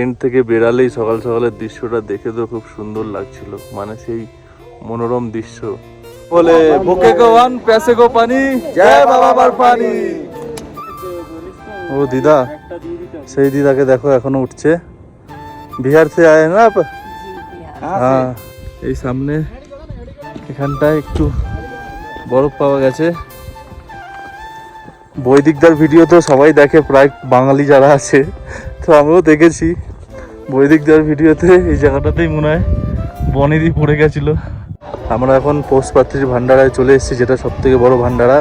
Train থেকে বেরালেই সকাল সকালের দৃশ্যটা দেখে তো খুব সুন্দর লাগছিল, মানে সেই মনোরম দৃশ্য। বলে বুকে গো ওয়ান প্যাসে গো পানি, জয় বাবা বরফানি। ও দিদা, সেই দিদাকে দেখো এখনো উঠছে। বিহার থেকে আয় না? হ্যাঁ, এই সামনে এখানটায় একটু বরফ পাওয়া গেছে। বৈদিকদার ভিডিও তো সবাই দেখে, প্রায় বাঙালি যারা আছে, তো আমিও দেখেছি। বৈদিকদার ভিডিওতে এই জায়গাটাতেই মনে হয় বনেদি পড়ে গেছিল। আমরা এখন পৌষপাত্রীর ভান্ডারায় চলে এসেছি, যেটা সব থেকে বড় ভান্ডারা,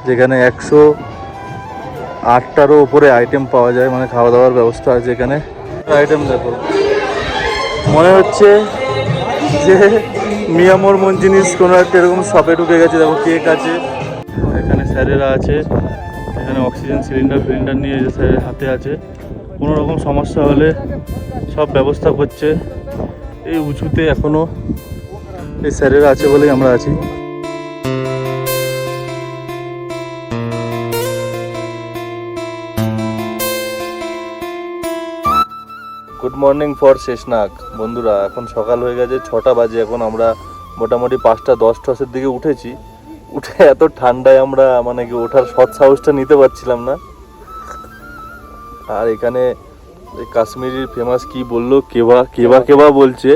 যেখানে 108টারও উপরে আইটেম পাওয়া যায়, মানে খাওয়া দাওয়ার ব্যবস্থা আছে এখানে। আইটেম দেখো, মনে হচ্ছে যে মিয়ামোর মন জিনিস কোনো একটা এরকম শপে ঢুকে গেছে। দেখো কেক আছে, এখানে স্যারেরা আছে, এখানে অক্সিজেন সিলিন্ডার নিয়ে যে স্যারের হাতে আছে। কোনো রকম সমস্যা হলে সব ব্যবস্থা করছে। এই উঁচুতে এখনও এই স্যারেরা আছে বলেই আমরা আছি। গুড মর্নিং ফর শেষনাগ বন্ধুরা। এখন সকাল হয়ে গেছে, 6টা বাজে। এখন আমরা মোটামুটি 5টা 10-10 দিকে উঠেছি। উঠে এত ঠান্ডায় আমরা মানে কি ওঠার সৎ সাহসটা নিতে পারছিলাম না। আর এখানে কাশ্মীরি ফেমাস কি বললো, কেবা কেবা কেবা বলছে,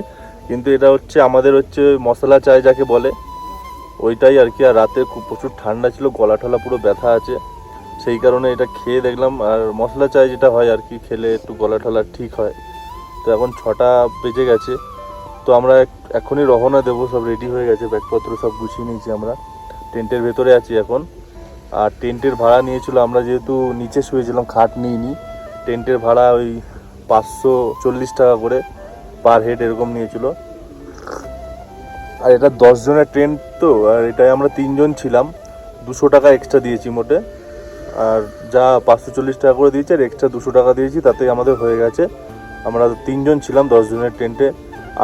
কিন্তু এটা হচ্ছে আমাদের হচ্ছে মশলা চায় যাকে বলে, ওইটাই আর কি। আর রাতে খুব প্রচুর ঠান্ডা ছিল, গলা টলা পুরো ব্যথা আছে, সেই কারণে এটা খেয়ে দেখলাম। আর মশলা চায় যেটা হয় আর কি, খেলে একটু গলা টলা ঠিক হয়। তো এখন 6টা বেজে গেছে, তো আমরা এখনই রওনা দেবো। সব রেডি হয়ে গেছে, ব্যাগপত্র সব গুছিয়ে নিয়েছি। আমরা টেন্টের ভেতরে আছি এখন। আর টেন্টের ভাড়া নিয়েছিল, আমরা যেহেতু নিচে শুয়েছিলাম, খাট নিইনি, টেন্টের ভাড়া ওই 540 টাকা করে পার হেড এরকম নিয়েছিল। আর এটা 10 জনের ট্রেন তো, আর এটাই আমরা 3 জন ছিলাম, 200 টাকা এক্সট্রা দিয়েছি মোটে। আর যা 540 টাকা করে দিয়েছি, আর এক্সট্রা 200 টাকা দিয়েছি, তাতেই আমাদের হয়ে গেছে। আমরা 3 জন ছিলাম 10 জনের টেন্টে।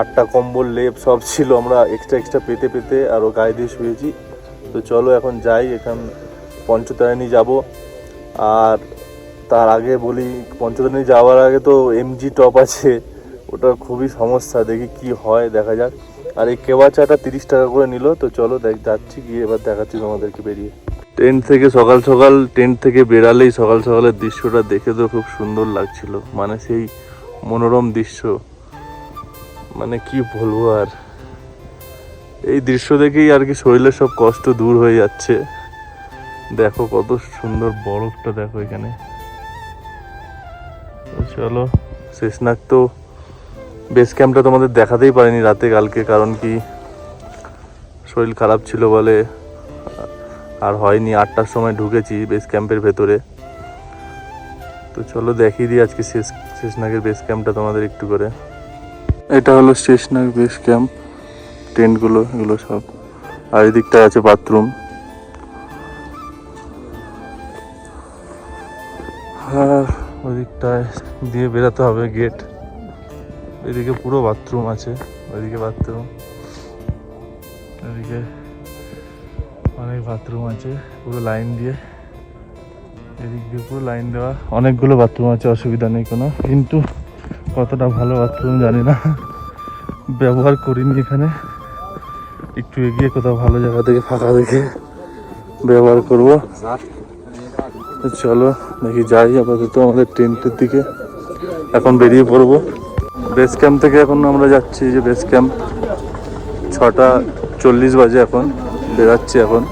8টা কম্বল লেপ সব ছিল, আমরা এক্সট্রা পেতে আরও গায়ে দিয়ে শুয়েছি। তো চলো এখন যাই, এখান পঞ্চতারিণী যাব। আর তার আগে বলি, পঞ্চতারিণী যাওয়ার আগে তো এমজি টপ আছে, ওটা খুবই সমস্যা, দেখি কি হয়, দেখা যাক। আর এই কেওয়া চাটা 30 টাকা করে নিল। তো চলো যাচ্ছি, গিয়ে এবার দেখাচ্ছি তোমাদেরকে বেরিয়ে। ট্রেন থেকে ট্রেন থেকে বেরালেই সকাল সকালের দৃশ্যটা দেখে তো খুব সুন্দর লাগছিল, মানে সেই মনোরম দৃশ্য, মানে কি বলবো। আর এই দৃশ্য দেখেই আর কি শরীরের সব কষ্ট দূর হয়ে যাচ্ছে। দেখো কত সুন্দর বরফটা, দেখো এখানে। চলো, শেষনাগ তো বেস ক্যাম্পটা তোমাদের দেখাতেই পারিনি রাতে কালকে, কারণ কি শরীর খারাপ ছিল বলে আর হয়নি। 8টার সময় ঢুকেছি বেস ক্যাম্পের ভেতরে। তো চলো দেখিয়ে দিই আজকে শেষনাগের বেস ক্যাম্পটা তোমাদের একটু করে। এটা হলো শেষনাগ বেস ক্যাম্প, টেন্টগুলো এগুলো সব। আর এই দিকটায় আছে বাথরুম। আর ওই দিকটায় দিয়ে বেরোতে হবে গেট। এদিকে পুরো বাথরুম আছে, ওইদিকে বাথরুম, এদিকে অনেক বাথরুম আছে পুরো লাইন দিয়ে। এদিক দিয়ে পুরো লাইন দেওয়া, অনেকগুলো বাথরুম আছে, অসুবিধা নেই কোনো। কিন্তু কতটা ভালো বাথরুম জানি না, ব্যবহার করিনি এখানে। একটু এগিয়ে কোথাও ভালো জায়গা থেকে ফাঁকা দেখে ব্যবহার করবো। চলো দেখি যাই, আপাতত আমাদের টেন্টের দিকে এখন বেরিয়ে পড়বো। বেস ক্যাম্প থেকে এখন আমরা যাচ্ছি, যে বেস ক্যাম্প 6:40 বাজে, এখন বেরাচ্ছি। এখন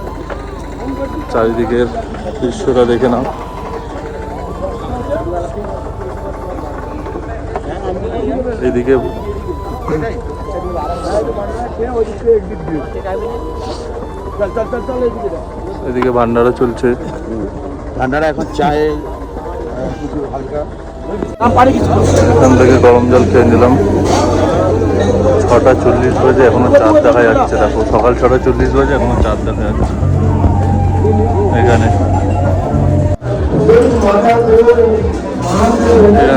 চারিদিকের দৃশ্যটা দেখে নাও। এদিকে এদিকে ভান্ডারা চলছে, ভান্ডারা এখন চায় এখান থেকে গরম জল খেয়ে নিলাম। 6:40 বাজে, এখনো চাঁদ দেখা যাচ্ছে। দেখো সকাল 6:40 বাজে, এখনো চাঁদ দেখা যাচ্ছে এখানে।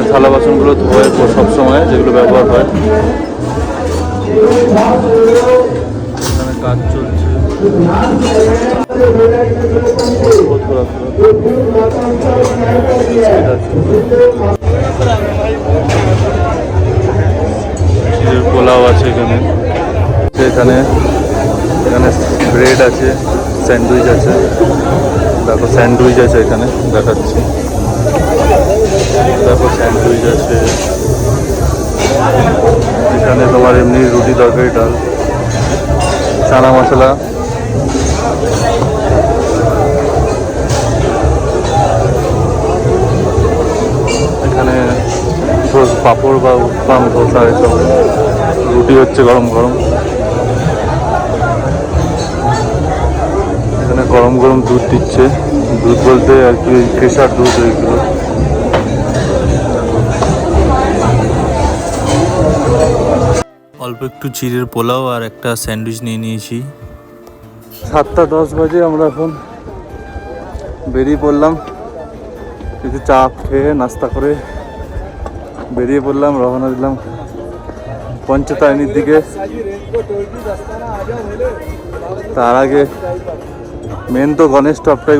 থালা বাসনগুলো ধোয় সবসময়, যেগুলো ব্যবহার হয়। এখানে কাজ চলছে। बहुत बड़ा পোলাও আছে এখানে, এখানে এখানে ব্রেড আছে, স্যান্ডউইচ আছে। দেখো স্যান্ডউইচ আছে এখানে, দেখাচ্ছি। দেখো স্যান্ডউইচ আছে এখানে, তোমার এমনি রুটি, তরকারি, ডাল, চানা মশলা। এখানে পাঁপড় বা উৎপাম, ধোসা এসব। রুটি হচ্ছে গরম গরম। এখানে গরম গরম দুধ দিচ্ছে, দুধ বলতে আর কি কেশার দুধ ওইগুলো। অল্প একটু চিড়ের পোলাও আর একটা স্যান্ডউইচ নিয়ে নিয়েছি। 7:10 বাজে, আমরা এখন বেরিয়ে পড়লাম। কিছু চা খেয়ে নাস্তা করে বেরিয়ে পড়লাম, রওনা দিলাম পঞ্চতারিণীর দিকে। তার আগে মেন তো গণেশ টপটাই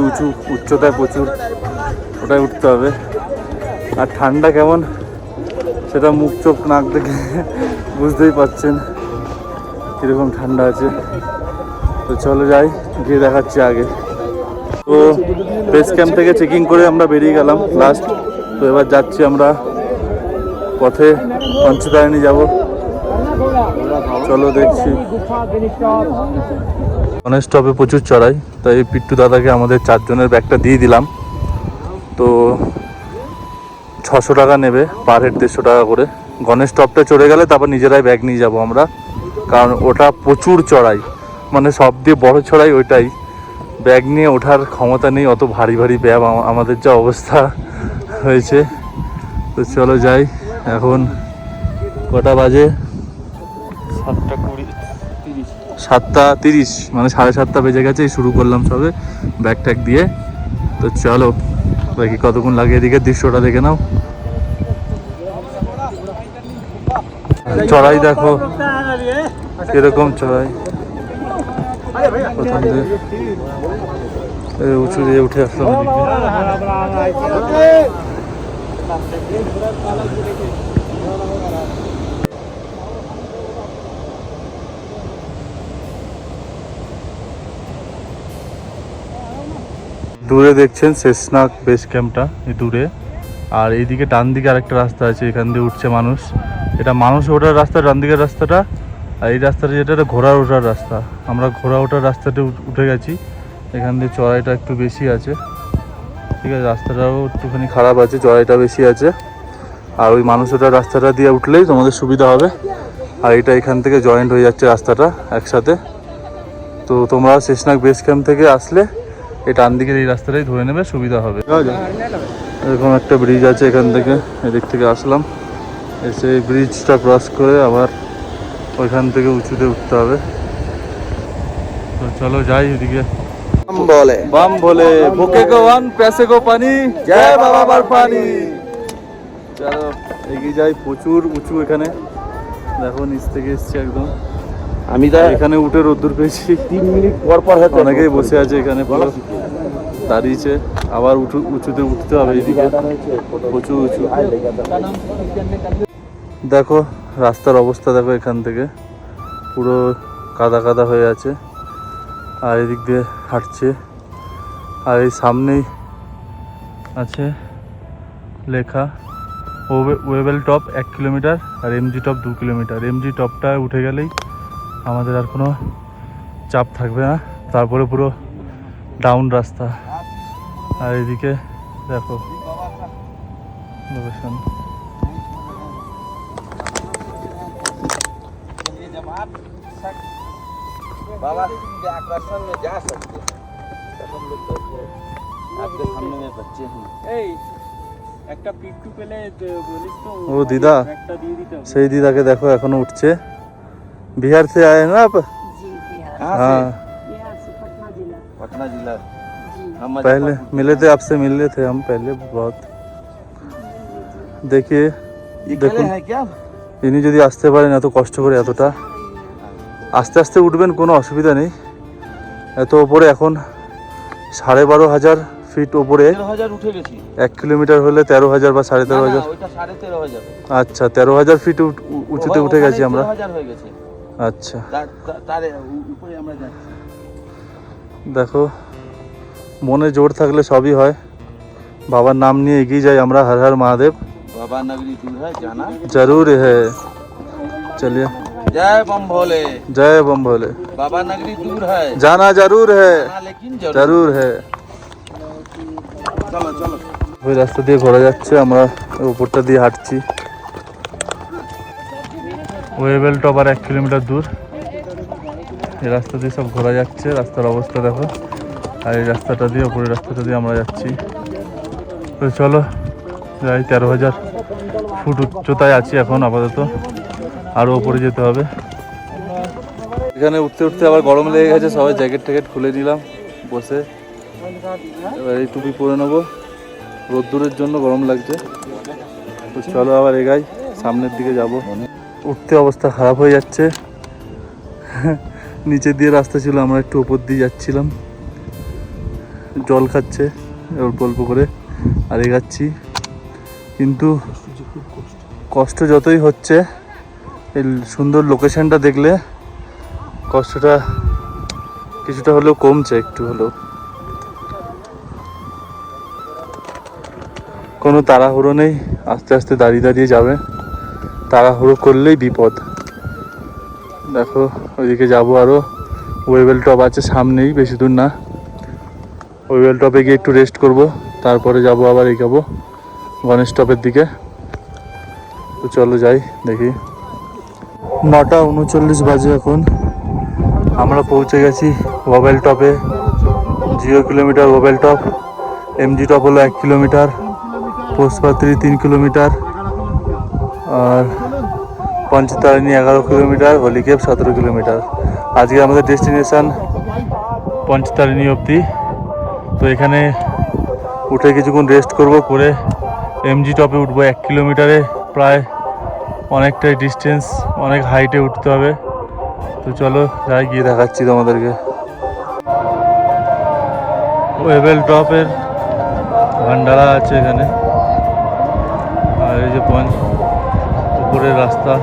উচ্চতায় প্রচুর, ওটাই উঠতে হবে। আর ঠান্ডা কেমন সেটা মুখ চোখ নাক দেখে বুঝতেই পারছেন কীরকম ঠান্ডা আছে। তো চলো যাই, গিয়ে দেখাচ্ছি আগে। তো বেস ক্যাম্প থেকে চেকিং করে আমরা বেরিয়ে গেলাম লাস্ট। তো এবার যাচ্ছি আমরা পথে পঞ্চতারিণী যাব। চলো দেখছি। গণেশ টপে প্রচুর চড়াই, তাই পিট্টু দাদাকে আমাদের 4 জনের ব্যাগটা দিয়ে দিলাম। তো 600 টাকা নেবে পার হেড, 150 টাকা করে। গণেশ টপটা চড়ে গেলে তারপর নিজেরাই ব্যাগ নিয়ে যাব আমরা, কারণ ওটা প্রচুর চড়াই, মানে সব দিয়ে বড় চড়াই ওইটাই। ব্যাগ নিয়ে ওঠার ক্ষমতা নেই, অত ভারী ভারী ব্যাগ, আমাদের যা অবস্থা হয়েছে। তো চলো যাই। এখন কটা বাজে? 7:30, মানে 7:30 বেজে গেছে। শুরু করলাম সবে ব্যাগ ট্যাগ দিয়ে। তো চলো, বাকি কতক্ষণ লাগে, এদিকে দৃশ্যটা দেখে নাও। চড়াই দেখো কিরকম চড়াই, প্রথম দিয়ে উঁচু দিয়ে উঠে আসলাম এদিকে। দূরে দেখছেন শেষনাগ বেস ক্যাম্পটা, এই দূরে। আর এইদিকে ডান দিকে আরেকটা রাস্তা আছে, এখান দিয়ে উঠছে মানুষ। এটা মানুষ ওঠার রাস্তা, ডান দিকের রাস্তাটা। আর এই রাস্তাটা যেটা, এটা ঘোড়া ওঠার রাস্তা। আমরা ঘোড়া ওঠার রাস্তাতে উঠে গেছি। এখান দিয়ে চড়াইটা একটু বেশি আছে, ঠিক আছে। রাস্তাটাও একটুখানি খারাপ আছে, চড়াইটা বেশি আছে। আর ওই মানুষ ওঠার রাস্তাটা দিয়ে উঠলেই তোমাদের সুবিধা হবে। আর এটা এখান থেকে জয়েন্ট হয়ে যাচ্ছে রাস্তাটা একসাথে। তো তোমরা শেষনাগ বেস ক্যাম্প থেকে আসলে এই ডান দিকের এই রাস্তাটাই ধরে নেবে, সুবিধা হবে। এরকম একটা ব্রিজ আছে, এখান থেকে এদিক থেকে আসলাম, এসে এই ব্রিজটা ক্রস করে আবার ওইখান থেকে উঁচুতে উঠতে হবে। তো চলো যাই ওদিকে। বাম বলে বুকে গো ওয়ান, প্যাসে গো পানি, জয় বাবা বরফানি। চলো এগিয়ে যাই। প্রচুর উঁচু এখানে, দেখো নিচ থেকে এসছে একদম। আমি তো এখানে উঠে রোদ্দুর পেয়েছি। 3 মিনিট পর পর হয়তো অনেকেই বসে আছে এখানে, পুরো দাঁড়িয়েছে। আবার উঁচুতে উঠতে হবে, এইদিকে প্রচুর উঁচু। দেখো রাস্তার অবস্থা দেখো, এখান থেকে পুরো কাদা কাদা হয়ে আছে। আর এদিক দিয়ে হাঁটছে। আর এই সামনেই আছে লেখা ওয়েবেল টপ 1 কিলোমিটার আর এমজি টপ 2 কিলোমিটার। এমজি টপটা উঠে গেলেই আমাদের আর কোনো চাপ থাকবে না, তারপরে পুরো ডাউন রাস্তা। আর এদিকে দেখো লোকেশন। बाबा आकर्षण में जा सकते हैं, हम लोग आपके सामने में बच्चे हैं। একটা পিট্টু পেলে বলিস তো, ও দিদা, একটা দিয়ে দিতে হবে। সেই দিদাকে দেখো এখনো উঠছে। बिहार से आए हैं ना आप? जी बिहार हाँ, बिहार से पटना जिला पटना जिला जी। हम पहले मिले थे आपसे, मिले थे हम पहले बहुत। देखिए ये দেখুন, है क्या? ইনি যদি আসতে পারেন এত কষ্ট করে, এতটা আস্তে আস্তে উঠবেন, কোনো অসুবিধা নেই। এত ওপরে এখন 12,500 ফিট ওপরে। 13,000 উঠে গেছি। 1 কিলোমিটার হলে 13,000 বা 13,500। ওইটা 13,500। আচ্ছা, 13,000 ফিট উঁচুতে উঠে গেছি আমরা। 13,000 হয়ে গেছে। আচ্ছা, তার উপরে আমরা যাচ্ছি। দেখো মনে জোর থাকলে সবই হয়। বাবার নাম নিয়ে এগিয়ে যাই আমরা। হর হর মহাদেব। बाबा नगरी दूर है जाना जरूर है। चलिए, जय बम भोले। जय बम भोले। बाबा नगरी दूर है जाना जरूर है, जाना लेकिन जरूर है। चलो चलो। ওই রাস্তা দিয়ে ঘোরা যাচ্ছে, আমরা উপরটা দিয়ে হাঁটছি। ওয়েবেল টপ আর 1 কিলোমিটার দূর। এই রাস্তা দিয়ে সব ঘোরা যাচ্ছে। রাস্তার অবস্থা দেখো। আর এই রাস্তাটা দিয়ে, উপরের রাস্তাটা দিয়ে আমরা যাচ্ছি। তো চলো যাই। 13,000 ফুট উচ্চতায় আছি এখন আপাতত। আরও উপরে যেতে হবে। এখানে উঠতে উঠতে আবার গরম লেগে গেছে। সবাই জ্যাকেট ট্যাকেট খুলে নিলাম বসে। এবার এই টুপি পরে নেবো, রোদ্দুরের জন্য গরম লাগছে। তো চলো আবার এগাই, সামনের দিকে যাব। উঠতে অবস্থা খারাপ হয়ে যাচ্ছে। নিচে দিয়ে রাস্তা ছিল, আমরা একটু উপর দিয়ে যাচ্ছিলাম। জল খাচ্ছে অল্প অল্প করে আর এগাচ্ছি। কিন্তু কষ্ট যতই হচ্ছে, এই সুন্দর লোকেশনটা দেখলে কষ্টটা কিছুটা হলেও কমছে, একটু হলেও। কোনো তাড়াহুড়ো নেই, আস্তে আস্তে দাঁড়িয়ে দাঁড়িয়ে যাবে। তাড়াহুড়ো করলেই বিপদ। দেখো ওইদিকে যাবো আরও। ওয়েবেল টপ আছে সামনেই, বেশি দূর না। ওয়েবেল টপে গিয়ে একটু রেস্ট করব, তারপরে যাব আবার এগাবো গণেশ টপের দিকে। তো চলো যাই দেখি। 9:39 বাজে এখন। আমরা পৌঁছে গেছি ওয়েবেল টপে। 0 kilometre Wavell top. MG top হলো 1 কিলোমিটার। পোষপাত্রী 3 কিলোমিটার। আর পঞ্চতারিণী 11 কিলোমিটার। হলিকেপ 17 কিলোমিটার। আজকে আমাদের ডেস্টিনেশন পঞ্চতারিণী অবধি। তো এখানে উঠে কিছুক্ষণ রেস্ট করব, করে এমজি টপে উঠবো। 1 কিলোমিটারে প্রায় অনেকটাই ডিস্টেন্স, অনেক হাইটে উঠতে হবে। তো চলো যাই, গিয়ে দেখাচ্ছি তোমাদেরকে। ওয়েবেল টপের ভান্ডারা আছে এখানে। আর এই যে উপরের রাস্তা,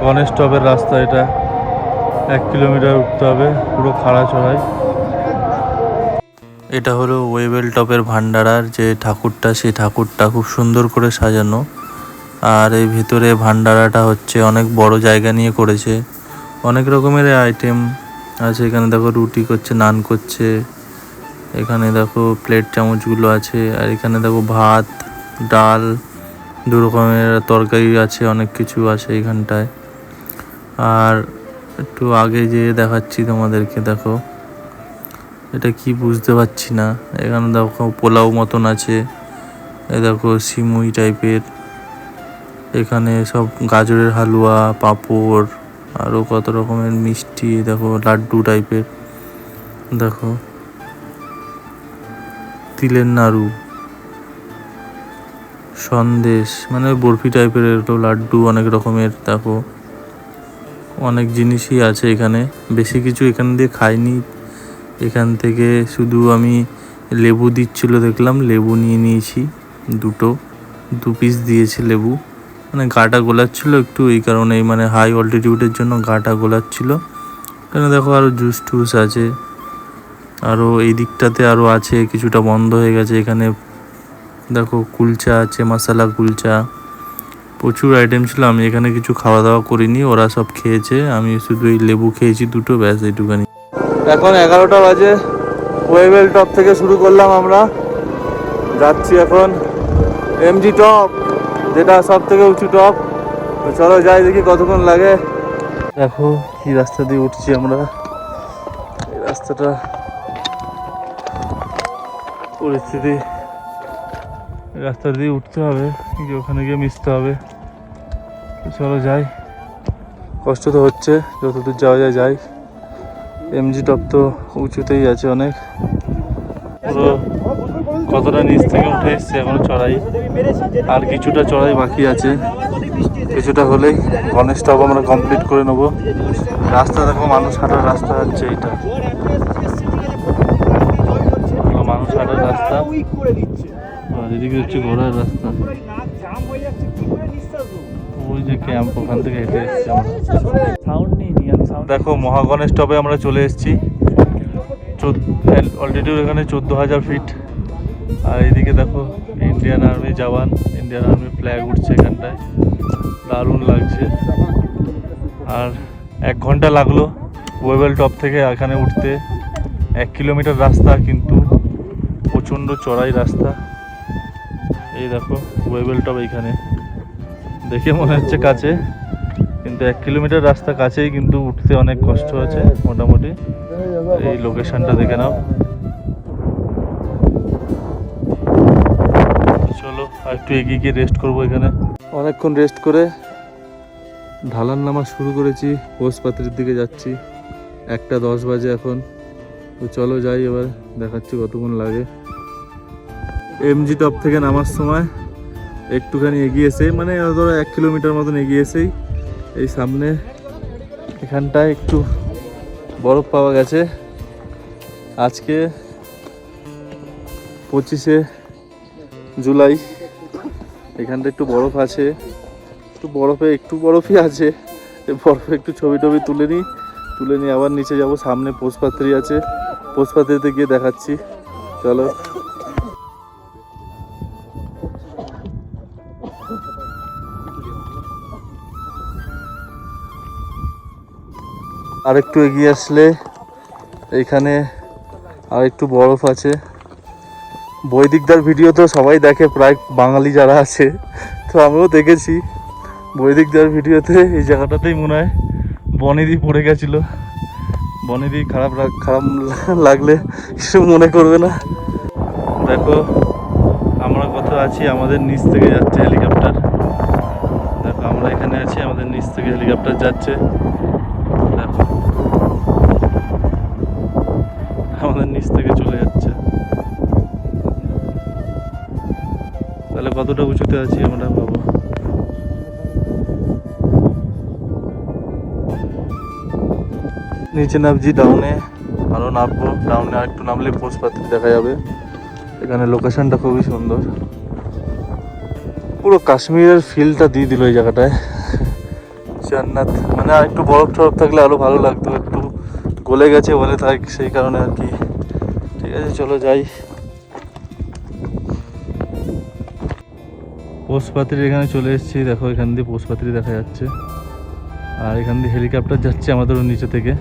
গণেশ টপের রাস্তা। এটা 1 কিলোমিটার উঠতে হবে, পুরো খাড়া চড়াই। এটা হলো ওয়েবেল টপের ভান্ডারার যে ঠাকুরটা, সেই ঠাকুরটা খুব সুন্দর করে সাজানো। আর এই ভিতরে ভান্ডারাটা হচ্ছে অনেক বড় জায়গা নিয়ে করেছে। অনেক রকমের আইটেম আছে এখানে। দেখো রুটি করছে, নান করছে। এখানে দেখো প্লেট চামচগুলো আছে। আর এখানে দেখো ভাত, ডাল, 2 রকমের তরকারি আছে, অনেক কিছু আছে এখানটায়। আর একটু আগে যেয়ে দেখাচ্ছি তোমাদেরকে। দেখো এটা কি বুঝতে পারছি না। এখানে দেখো পোলাও মতন আছে। এ দেখো সিমুই টাইপের। এখানে সব গাজরের হালুয়া, পাঁপড়, আরও কত রকমের মিষ্টি। দেখো লাড্ডু টাইপের। দেখো তিলের নাড়ু, সন্দেশ, মানে বরফি টাইপের এগুলো লাড্ডু, অনেক রকমের। দেখো অনেক জিনিসই আছে এখানে। বেশি কিছু এখান দিয়ে খাইনি। এখান থেকে শুধু আমি লেবু দিচ্ছিল দেখলাম, লেবু নিয়ে নিয়েছি। 2 পিস দিয়েছে লেবু। মানে গাটা গোলাচ্ছিল একটু, এই কারণে, মানে হাই অল্টিটিউডের জন্য গাটা গোলাচ্ছিল। এখানে দেখো আরও জুস টুস আছে। আরও এই দিকটাতে আরও আছে, কিছুটা বন্ধ হয়ে গেছে। এখানে দেখো কুলচা আছে, মশলা কুলচা, প্রচুর আইটেম ছিল। আমি এখানে কিছু খাওয়া দাওয়া করিনি, ওরা সব খেয়েছে। আমি শুধু এই লেবু খেয়েছি 2, ব্যাস এইটুখানি। এখন 11টা বাজে। ওয়েবেল টপ থেকে শুরু করলাম আমরা। যাচ্ছি এখন এমজি টপ, যেটা সব থেকে উঁচু টপ। তো চলো যাই, দেখি কতক্ষণ লাগে। দেখো কি রাস্তা দিয়ে উঠছি আমরা। এই রাস্তাটা পরিস্থিতি, রাস্তা দিয়ে উঠতে হবে, ওখানে গিয়ে মিশতে হবে। তো চলো যাই। কষ্ট তো হচ্ছে, যতদূর যাওয়া যায় যাই। এমজি টপ তো উঁচুতেই আছে অনেক। পুরো কতটা নিচ থেকে উঠে এসছে, এখনো চড়াই, আর কিছুটা চড়াই বাকি আছে। কিছুটা হলেই গণেশ টপ আমরা কমপ্লিট করে নেবো। রাস্তা দেখো, মানুষ হাঁটার রাস্তা হচ্ছে এইটা, মানুষ হাঁটার রাস্তা, আর এদিকে হচ্ছে ঘোড়ার রাস্তা। ওই যে ক্যাম্প, ওখান থেকে হেঁটে এসেছি আমরা। সাউন্ড নেই নি, আমি সাউন্ড দেখো মহাগণেশ টপে আমরা চলে এসেছি। অলরেডি এখানে 14,000 ফিট। আর এইদিকে দেখো ইন্ডিয়ান আর্মি জওয়ান, ইন্ডিয়ান আর্মি ফ্ল্যাগ উঠছে এখানটায়, দারুণ লাগছে। আর 1 ঘন্টা লাগলো ওয়েবেল টপ থেকে এখানে উঠতে। 1 কিলোমিটার রাস্তা, কিন্তু প্রচণ্ড চড়াই রাস্তা। এই দেখো ওয়েবেল টপ এইখানে, দেখে মনে হচ্ছে কাছে, কিন্তু 1 কিলোমিটার রাস্তা কাছেই, কিন্তু উঠতে অনেক কষ্ট আছে মোটামুটি। এই লোকেশনটা দেখে নাও। চলো আর একটু এগিয়ে গিয়ে রেস্ট করবো এখানে। অনেকক্ষণ রেস্ট করে ঢালার নামা শুরু করেছি, পোস্টপাত্রির দিকে যাচ্ছি। 1:10 বাজে এখন। তো চলো যাই, এবার দেখাচ্ছি কতক্ষণ লাগে। এমজি টপ থেকে নামার সময় একটুখানি এগিয়েছে, মানে ধরো 1 কিলোমিটার মতন এগিয়েছেই এই সামনে এখানটায় একটু বরফ পাওয়া গেছে। আজকে 25শে জুলাই, এখানটা একটু বরফ আছে, একটু বরফই আছে। এই বরফে একটু ছবি টবি তুলে নিই আবার নিচে যাব। সামনে পোস্টপাত্রি আছে, পোস্টপাত্রিতে গিয়ে দেখাচ্ছি। চলো। আর একটু এগিয়ে আসলে এইখানে আর একটু বরফ আছে। বৈদিকদার ভিডিও তো সবাই দেখে, প্রায় বাঙালি যারা আছে, তো আমিও দেখেছি। বৈদিকদার ভিডিওতে এই জায়গাটাতেই মনে হয় বনেদি পড়ে গেছিলো। বনেদি খারাপ লাগলে কিছু মনে করবে না। দেখো আমরা কত আছি, আমাদের নিচ থেকে যাচ্ছে হেলিকপ্টার। দেখো আমরা এখানে আছি, আমাদের নিচ থেকে হেলিকপ্টার যাচ্ছে। দেখো আমাদের নিচ থেকে চলে যাচ্ছে। তাহলে কতটা উঁচুতে আছি আমরা ভাবো। নিচে নামছি, ডাউনে আরও নামবো। ডাউনে আর একটু নামলে পোস্টপাত্রি দেখা যাবে। এখানে লোকেশনটা খুবই সুন্দর, পুরো কাশ্মীরের ফিলটা দিয়ে দিল এই জায়গাটায়। জান্নাত, মানে আর একটু বরফ টরফ থাকলে আরও ভালো লাগতো। একটু গলে গেছে বলে তাই, সেই কারণে আর কি। ঠিক আছে চলো যাই। পোস্টপাত্রির এখানে চলে এসেছি। দেখো এখান দিয়ে পোস্টপাত্রি দেখা যাচ্ছে, আর এখান দিয়ে হেলিকপ্টার যাচ্ছে আমাদেরও নিচে থেকে।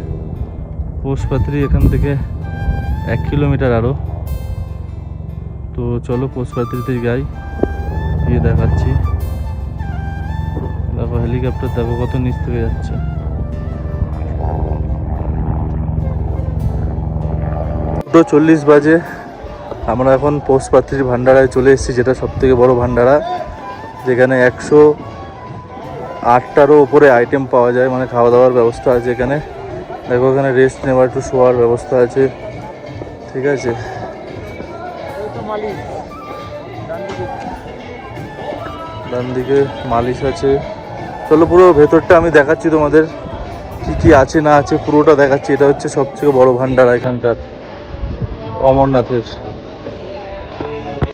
পোস্টপাত্রি এখান থেকে 1 কিলোমিটার আরও। তো চলো পোস্টপাত্রিতে যাই, গিয়ে দেখাচ্ছি। দেখো হেলিকপ্টার, দেখো কত নিচ থেকে যাচ্ছে। 2:40 বাজে। আমরা এখন পোস্টপাত্রির ভান্ডারায় চলে এসেছি, যেটা সবথেকে বড় ভান্ডারা, যেখানে 108টারও উপরে আইটেম পাওয়া যায়, মানে খাওয়া দাওয়ার ব্যবস্থা আছে এখানে। দেখো এখানে রেস্ট নেওয়ার, একটু শোয়ার ব্যবস্থা আছে। ঠিক আছে, ডান দিকে মালিশ আছে। চলো পুরো ভেতরটা আমি দেখাচ্ছি তোমাদের, কি কি আছে না আছে পুরোটা দেখাচ্ছি। এটা হচ্ছে সবথেকে বড় ভান্ডারা এখানকার, অমরনাথের।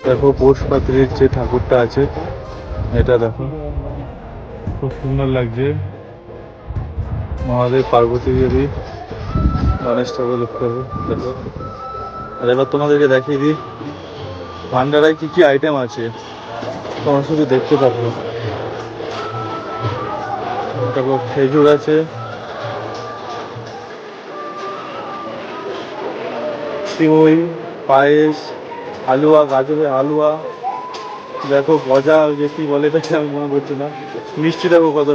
দেখো পোস্টপাত্রির যে ঠাকুরটা আছে, এটা দেখো খুব সুন্দর লাগছে। মহাদেব, পার্বতী দেবী, গণেশ ঠাকুর দেখতে হবে। দেখো, আর এবার তোমাদেরকে দেখিয়ে দিই ভান্ডারায় কি কি আইটেম আছে, তোমরা শুধু দেখতে পাবো। দেখো খেজুর আছে, সিমই, পায়েস, হালুয়া, গাজরের হালুয়া, দেখো গজা, যে কি বলে এটাকে আমি মনে করছি না। মিষ্টি দেখো কত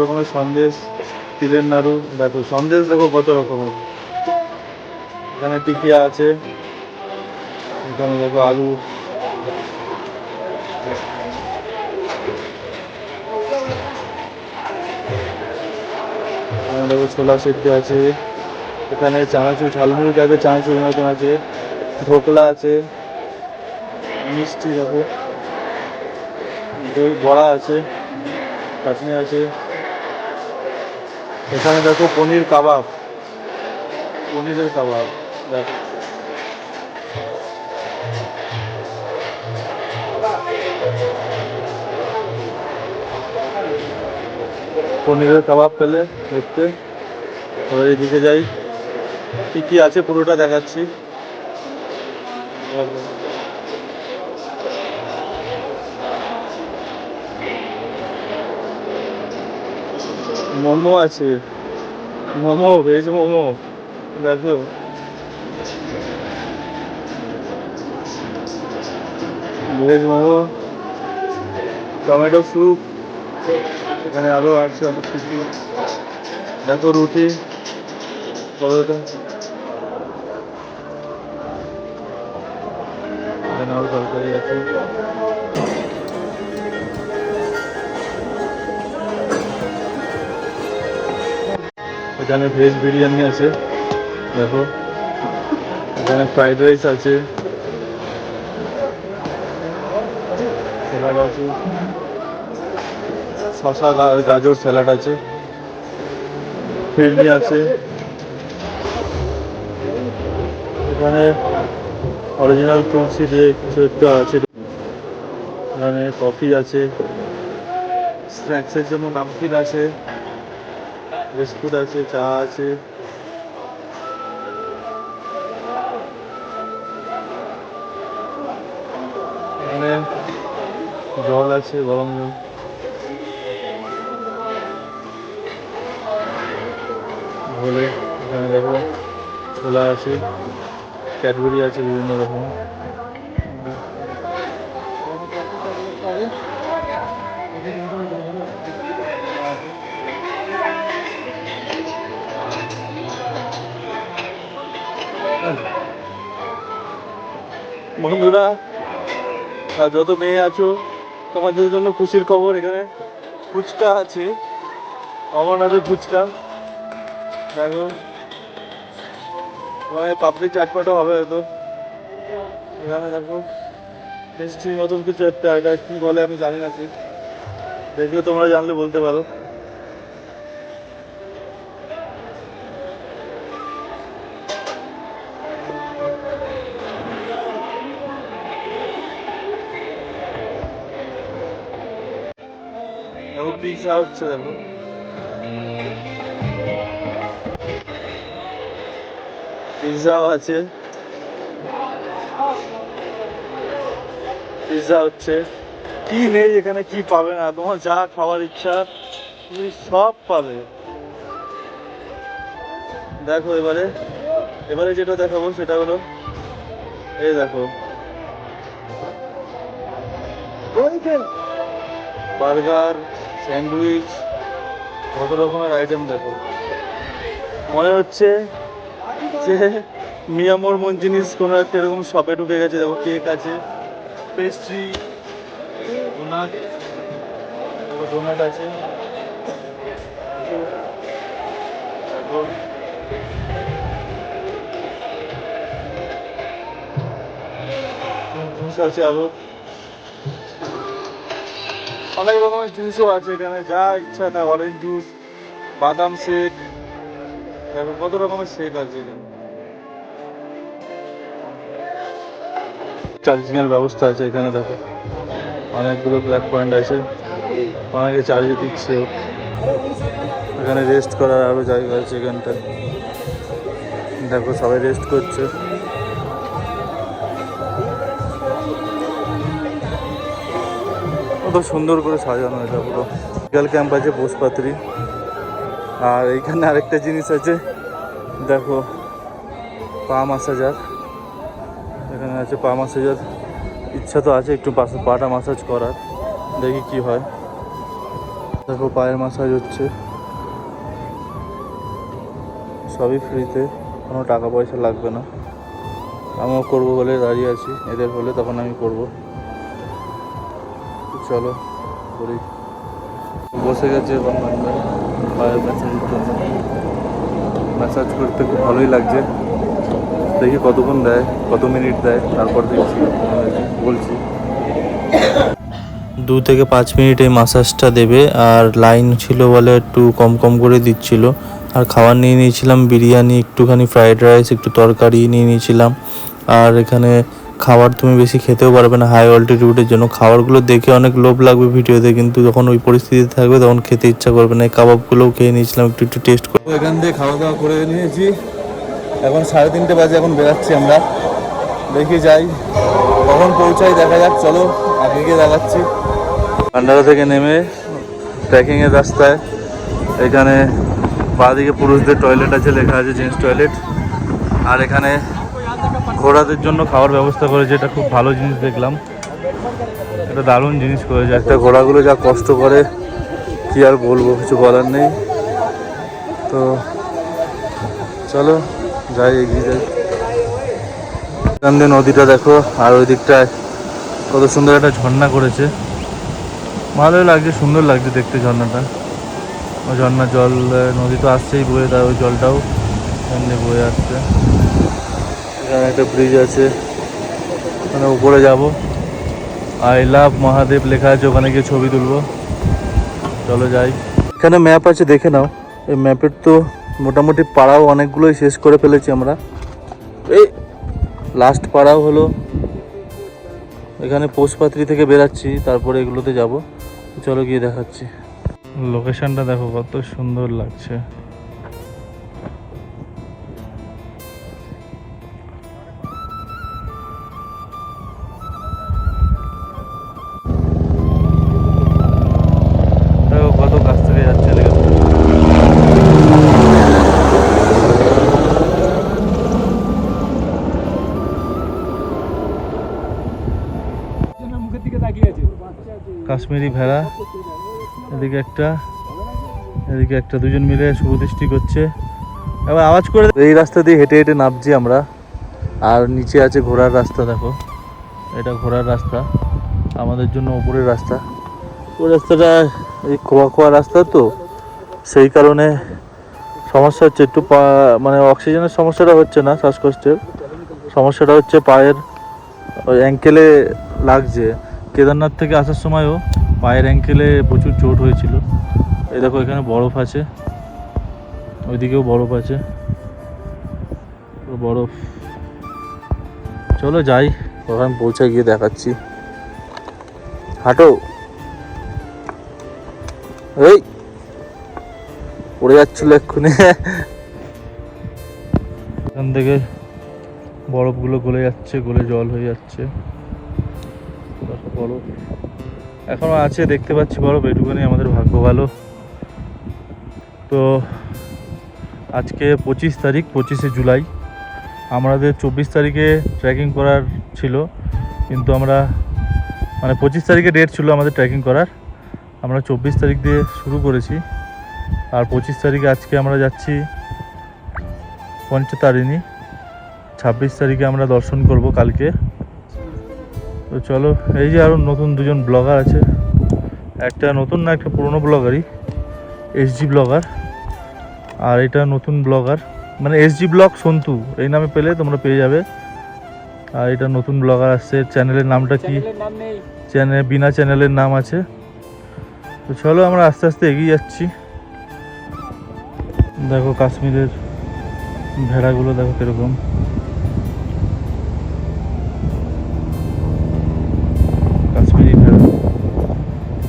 রকমের সন্দেশ, তিলের নাড়ু। দেখো সন্দেশ দেখো কত রকমের। এখানে টিকিয়া আছে, এখানে দেখো আলু, এখানে দেখো ছোলা সেদ্ধ আছে, এখানে চানাচুর, ঝালমুড়ি টাইপের চানাচুর মতন আছে, ঢোকলা আছে, মিষ্টি দেখো, দই বড়া আছে, চাটনি আছে। এখানে দেখো পনির কাবাব, পনিরের কাবাব দেখো। পনিরের কাবাব পেলে দেখতে। এবার এদিকে যাই, কি কি আছে পুরোটা দেখাচ্ছি। মোমো আছে, মোমো, ভেজ মোমো দেখো। ভেজ মোমো, টমেটো স্যুপ, এখানে আরো আছে অনেক কিছু দেখো। রুটি, পরোটা, এখানে আরো তরকারি আছে। এখানে ভেজ বিরিয়ানি আছে দেখো। এখানে ফ্রাইড রাইস আছে, স্যালাড আছে, শসা গাজর স্যালাড আছে, ফিরনি আছে। এখানে অরিজিনাল তুলসি দিয়ে কিছু একটা আছে। এখানে কফি আছে, স্ন্যাক্সের জন্য নামকিন আছে, বিস্কুট আছে, চা আছে। এখানে জল আছে, গরম জল। হলে এখানে দেখো ছোলা আছে, ক্যাডবেরি আছে বিভিন্ন রকম। বন্ধুরা আর যত মেয়ে আছো, তোমাদের জন্য খুশির খবর, এখানে ফুচকা আছে, অমরনাথের ফুচকা দেখো। পাপড়ি চাটপাটা হবে হয়তো। এখানে দেখো মিষ্টি মতন কিছু একটা, এটা কি বলে আমি জানি না ঠিক, দেখলে তোমরা জানলে বলতে পারো। পিৎজা হচ্ছে দেখো। পিৎজাও আছে, পিৎজা হচ্ছে। কি নেই এখানে, কি পাবে না, তোমার যা খাওয়ার ইচ্ছা তুমি সব পাবে। দেখো এবারে এবারে যেটা দেখাবো সেটা হলো এই দেখো বার্গার, স্যান্ডউইচ, কত রকমের আইটেম দেখো। মনে হচ্ছে যে মিয়ামোর মন জিনিস কোনো একটা এরকম শপে ঢুকে গেছে। দেখো কেক আছে, পেস্ট্রি, ডোনাট, ডোনাট আছে, জুস আছে, আরো অনেক রকমের জুসও আছে এখানে, যা ইচ্ছা তা। অরেঞ্জ জুস, বাদাম শেক, দেখো কত রকমের শেক আছে এখানে। চার্জিং এর ব্যবস্থা আছে এখানে দেখো, অনেকগুলো ব্ল্যাক পয়েন্ট আছে, অনেকে চার্জে দিচ্ছে। এখানে রেস্ট করার আরো জায়গা আছে এখানটায় দেখো, সবাই রেস্ট করছে। কত সুন্দর করে সাজানো এটা পুরো। মেডিকেল ক্যাম্প আছে, পোষপাত্রী। আর এইখানে আরেকটা জিনিস আছে দেখো, পা মাসাজার। এখানে আছে পা মাসাজার, ইচ্ছা তো আছে একটু পাটা মাসাজ করার, দেখি কি হয়। দেখো পায়ের মাসাজ হচ্ছে, সবই ফ্রিতে, কোনো টাকা পয়সা লাগবে না। আমিও করবো বলে দাঁড়িয়ে আছি, এদের হলে তখন আমি করব। চলো করি। বসে গেছে পায়ের ম্যাসাজের জন্য, ম্যাসাজ করতে খুব ভালোই লাগছে। দেখি কতক্ষণ দেয়, কত মিনিট দেয়, তারপর দেখছি বলছি। 2 থেকে 5 মিনিট এই মাসাজটা দেবে। আর লাইন ছিল বলে একটু কম কম করে দিচ্ছিল। আর খাবার নিয়ে নিয়েছিলাম বিরিয়ানি, একটুখানি ফ্রাইড রাইস, একটু তরকারি নিয়ে নিয়েছিলাম। আর এখানে খাবার তুমি বেশি খেতেও পারবে না হাই অল্টিটিউডের জন্য। খাবারগুলো দেখে অনেক লোভ লাগবে ভিডিওতে, কিন্তু যখন ওই পরিস্থিতি থাকবে তখন খেতে ইচ্ছা করবে না। এই কাবাবগুলোও খেয়ে নিয়েছিলাম একটু একটু টেস্ট করে। এখান থেকে খাওয়া দাওয়া করে নিয়েছি, এখন 3:30 বাজে, এখন বেরাচ্ছি আমরা। দেখি যাই কখন পৌঁছাই, দেখা যাক। চলো আগে গিয়ে দেখাচ্ছি। ভান্ডারা থেকে নেমে ট্রেকিংয়ের রাস্তায় এখানে বাঁদিকে পুরুষদের টয়লেট আছে, লেখা আছে জেন্টস টয়লেট। আর এখানে ঘোড়াদের জন্য খাওয়ার ব্যবস্থা করেছে, এটা খুব ভালো জিনিস দেখলাম, এটা দারুণ জিনিস করেছে। একটা ঘোড়াগুলো যা কষ্ট করে কি আর বলবো, কিছু বলার নেই। তো চলো যাই, এগিয়ে যাই। এখান দিয়ে নদীটা দেখো, আর ওই দিকটায় কত সুন্দর একটা ঝর্ণা করেছে, ভালোই লাগছে, সুন্দর লাগছে দেখতে ঝর্ণাটা। ওই ঝর্ণার জল, নদী তো আসছেই বয়ে, তার ওই জলটাও এখান দিয়ে বয়ে আসছে। এখানে একটা ব্রিজ আছে, ওখানে উপরে যাব। আই লাভ মহাদেব লেখা আছে, ওখানে গিয়ে ছবি তুলবো। চলো যাই। এখানে ম্যাপ আছে, দেখে নাও। এই ম্যাপের তো মোটামুটি পাড়াও অনেকগুলোই শেষ করে ফেলেছি আমরা। এই লাস্ট পাড়াও হলো এখানে পোষপাত্রী থেকে বেরাচ্ছি, তারপরে এগুলোতে যাব। চলো গিয়ে দেখাচ্ছি। লোকেশনটা দেখো কত সুন্দর লাগছে। দেখো কত কাছ থেকে যাচ্ছে, মুখের দিকে তাকিয়ে আছে। কাশ্মীরি ভেড়া, এদিকে একটা এদিকে একটা, দুজন মিলে শুভদৃষ্টি করছে। এবার আওয়াজ করে এই রাস্তা দিয়ে হেঁটে হেঁটে নামছি আমরা। আর নিচে আছে ঘোড়ার রাস্তা, দেখো এটা ঘোড়ার রাস্তা, আমাদের জন্য উপরের রাস্তা। ওই রাস্তাটা এই খোয়া খোয়া রাস্তা, তো সেই কারণে সমস্যা হচ্ছে একটু। মানে অক্সিজেনের সমস্যাটা হচ্ছে না, শ্বাসকষ্টের সমস্যাটা হচ্ছে পায়ের ওই অ্যাঙ্কেলে লাগছে। কেদারনাথ থেকে আসার সময়ও পায়ের অ্যাঙ্কেলে প্রচুর চোট হয়েছিল। এই দেখো এখানে বরফ আছে, ওইদিকেও বরফ আছে, বরফ। চলো যাই, ওখানে পৌঁছে গিয়ে দেখাচ্ছি। হাঁটো, এই পড়ে যাচ্ছিল এক্ষুনি। এখান থেকে বরফগুলো গলে যাচ্ছে, গলে জল হয়ে যাচ্ছে। বরফ এখনো আছে, দেখতে পাচ্ছি বরফ, এটুকুনি আমাদের ভাগ্য ভালো। তো আজকে 25 তারিখ, 25শে জুলাই। আমাদের 24 তারিখে ট্রেকিং করার ছিল, কিন্তু আমরা মানে 25 তারিখে ডেট ছিল আমাদের ট্রেকিং করার, আমরা 24 তারিখ দিয়ে শুরু করেছি। আর 25 তারিখে আজকে আমরা যাচ্ছি পঞ্চতারিণী। 26 তারিখে আমরা দর্শন করব কালকে। তো চলো, এই যে আরও নতুন দুজন ব্লগার আছে, একটা নতুন না, একটা পুরনো ব্লগারই, এসজি ব্লগার। আর এটা নতুন ব্লগার, মানে এসজি ব্লগ সন্তু এই নামে পেলে তোমরা পেয়ে যাবে। আর এটা নতুন ব্লগার আসছে, চ্যানেলের নামটা কি, নাম নেই। চ্যানেল বিনা চ্যানেলের নাম আছে। তো চলো আমরা আস্তে আস্তে এগিয়ে যাচ্ছি। দেখো কাশ্মীরের ভেড়াগুলো দেখো কিরকম, কাশ্মীরি ভেড়া।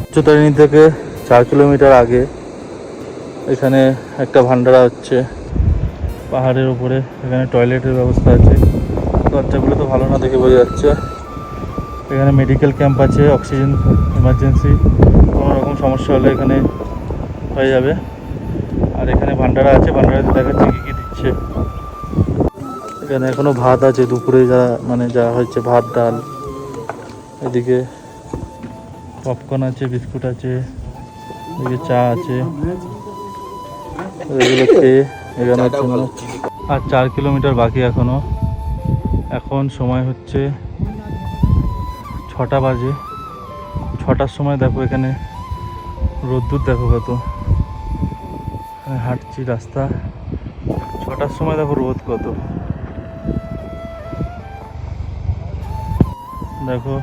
পঞ্চতারিণী থেকে 4 কিলোমিটার আগে এখানে একটা ভান্ডারা হচ্ছে পাহাড়ের উপরে। এখানে টয়লেটের ব্যবস্থা আছে, দরজাগুলো তো ভালো না দেখে বোঝা যাচ্ছে। এখানে মেডিকেল ক্যাম্প আছে, অক্সিজেন ইমার্জেন্সি কোনো রকম সমস্যা হলে এখানে হয়ে যাবে। আর এখানে ভান্ডারা আছে, ভান্ডারাতে দেখাচ্ছে কী কী দিচ্ছে। এখানে এখনও ভাত আছে, দুপুরে যা হচ্ছে ভাত ডাল। এদিকে পপকর্ন আছে, বিস্কুট আছে, এদিকে চা আছে, এগুলো খেয়ে এখানে জন্য। আর 4 কিলোমিটার বাকি এখনও। এখন সময় হচ্ছে 6টা বাজে। 6টার সময় দেখো এখানে রোদ্দুর দেখো কত, এখানে হাঁটছি রাস্তা। 6টার সময় দেখো রোদ কত, দেখো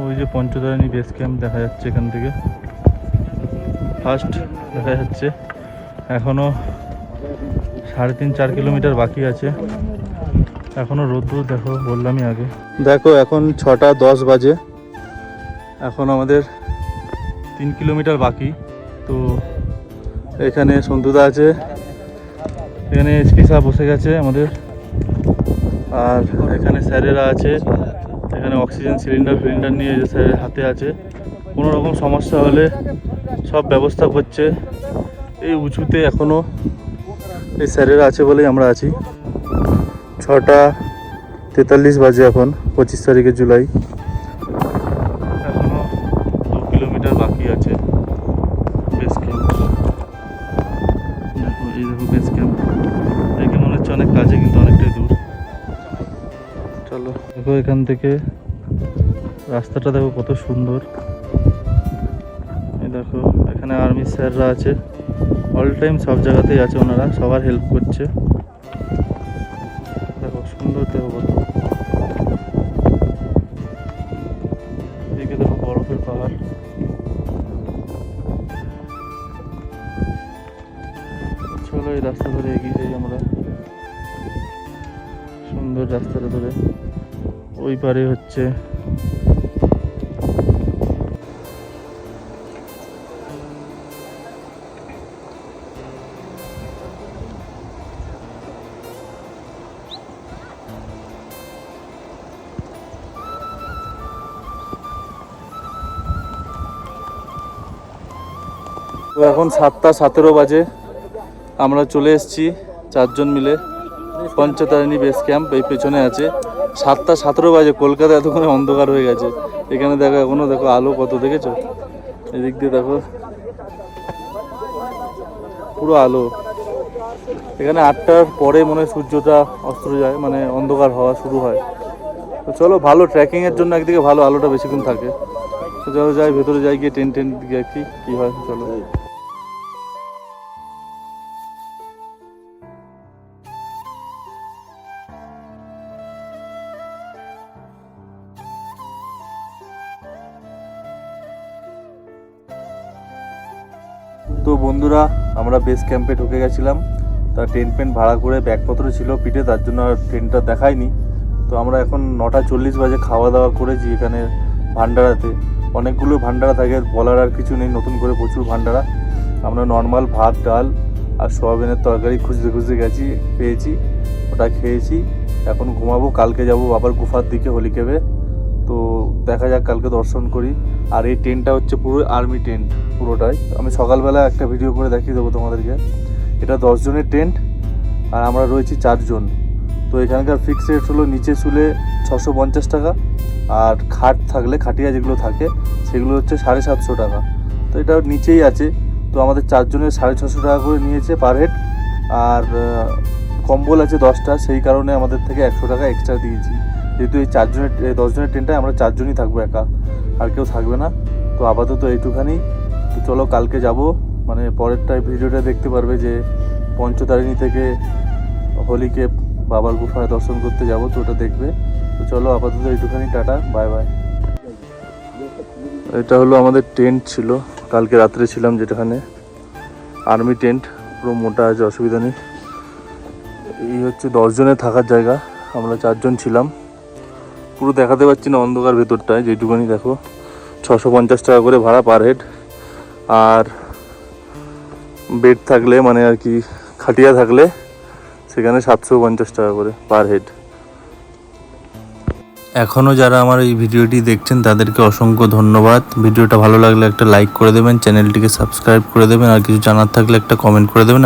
ওই যে পঞ্চতারিণী বেস ক্যাম্প দেখা যাচ্ছে এখান থেকে, ফার্স্ট দেখা যাচ্ছে। এখনও 3.5-4 কিলোমিটার বাকি আছে, এখনও রোদ্দুর দেখো, বললামই আগে। দেখো এখন 6:10 বাজে, এখন আমাদের 3 কিলোমিটার বাকি। তো এখানে সন্তুদা আছে, এখানে এসপি সাহেব বসে গেছে আমাদের, আর এখানে স্যারেরা আছে, এখানে অক্সিজেন সিলিন্ডার নিয়ে যে স্যারের হাতে আছে। কোনো রকম সমস্যা হলে সব ব্যবস্থা করছে। এই উঁচুতে এখনও এই স্যারেরা আছে বলেই আমরা আছি। 6:43 বাজে এখন, 25 তারিখে জুলাই। এখনও 2 কিলোমিটার বাকি আছে বেস ক্যাম্প। দেখো এই দেখো বেস ক্যাম্প, দেখে মনে হচ্ছে অনেক কাছে, কিন্তু অনেকটাই দূর। চলো দেখো এখান থেকে রাস্তাটা দেখো কত সুন্দর। এই দেখো এখানে আর্মি স্যাররা আছে, অল টাইম সব জায়গাতেই আছে, ওনারা সবার হেল্প করছে। দেখো সুন্দর, দেখো কত, এদিকে দেখো বরফের পাহাড়। চলো এই রাস্তা ধরে এগিয়ে যাই আমরা, সুন্দর রাস্তাটা ধরে। ওই পারে হচ্ছে তো এখন 7:17 বাজে, আমরা চলে এসেছি 4 জন মিলে পঞ্চতারিণী বেস ক্যাম্প। এই পেছনে আছে, 7:17 বাজে। কলকাতা এতক্ষণে অন্ধকার হয়ে গেছে, এখানে দেখো এখনো দেখো আলো কত, দেখেছো? এদিক দিয়ে দেখো পুরো আলো। এখানে 8টার পরে মনে হয় সূর্যটা অস্ত যায়, মানে অন্ধকার হওয়া শুরু হয়। তো চলো, ভালো ট্রেকিংয়ের জন্য একদিকে ভালো, আলোটা বেশিক্ষণ থাকে। তো চলো যাই, ভেতরে যাই, গিয়ে টেন্ট দেখি কী হয়। চলো তো বন্ধুরা, আমরা বেস ক্যাম্পে ঢুকে গেছিলাম। তা টেন্ট পেন্ট ভাড়া করে ব্যাগপত্র ছিল পিঠে, তার জন্য আর ট্রেনটা দেখায়নি। তো আমরা এখন 9:40 বাজে খাওয়া দাওয়া করেছি এখানে ভান্ডারাতে। অনেকগুলো ভান্ডারা থাকে, বলার আর কিছু নেই, নতুন করে প্রচুর ভান্ডারা। আমরা নর্মাল ভাত, ডাল আর সোয়াবিনের তরকারি খুঁজতে গেছি, পেয়েছি, ওটা খেয়েছি। এখন ঘুমাবো, কালকে যাব আবার গুফার দিকে হলিকেবে। তো দেখা যাক, কালকে দর্শন করি। আর এই টেন্টটা হচ্ছে পুরো আর্মি টেন্ট, পুরোটাই। আমি সকালবেলা একটা ভিডিও করে দেখিয়ে দেবো তোমাদেরকে। এটা 10 জনের টেন্ট, আর আমরা রয়েছি 4 জন। তো এখানকার ফিক্সড রেট হলো নিচে শুলে 650 টাকা, আর খাট থাকলে, খাটিয়া যেগুলো থাকে সেগুলো হচ্ছে 750 টাকা। তো এটা নিচেই আছে। তো আমাদের 4 জনের 650 টাকা করে নিয়েছে পার হেড। আর কম্বল আছে 10টা, সেই কারণে আমাদের থেকে 100 টাকা এক্সট্রা দিয়েছি। যেহেতু এই 10 জনের টেন্টটায় আমরা 4 জনই থাকবো, একা আর কেউ থাকবে না। তো আপাতত এইটুখানি। তো চলো কালকে যাব, মানে পরেরটাই ভিডিওটা দেখতে পারবে যে পঞ্চতারিণী থেকে হোলিকে বাবার গুফায় দর্শন করতে যাব, তো ওটা দেখবে। তো চলো আপাতত এইটুখানি, টাটা, বাই বাই। এটা হলো আমাদের টেন্ট ছিল, কালকে রাত্রে ছিলাম যেখানে, আর্মি টেন্ট, পুরো মোটা আছে, অসুবিধা নেই। এই হচ্ছে 10 জনের থাকার জায়গা, আমরা 4 জন ছিলাম। পুরো দেখাতে পাচ্ছি না অন্ধকার ভেতরটায়, যেটুকুনি দেখো। 650 টাকা করে ভাড়া পার হেড। আর বেড থাকলে, মানে আর কি খাটিয়া থাকলে, সেখানে 750 টাকা করে পার হেড। এখনও যারা আমার এই ভিডিওটি দেখছেন তাদেরকে অসংখ্য ধন্যবাদ। ভিডিওটা ভালো লাগলে একটা লাইক করে দেবেন, চ্যানেলটিকে সাবস্ক্রাইব করে দেবেন, আর কিছু জানার থাকলে একটা কমেন্ট করে দেবেন।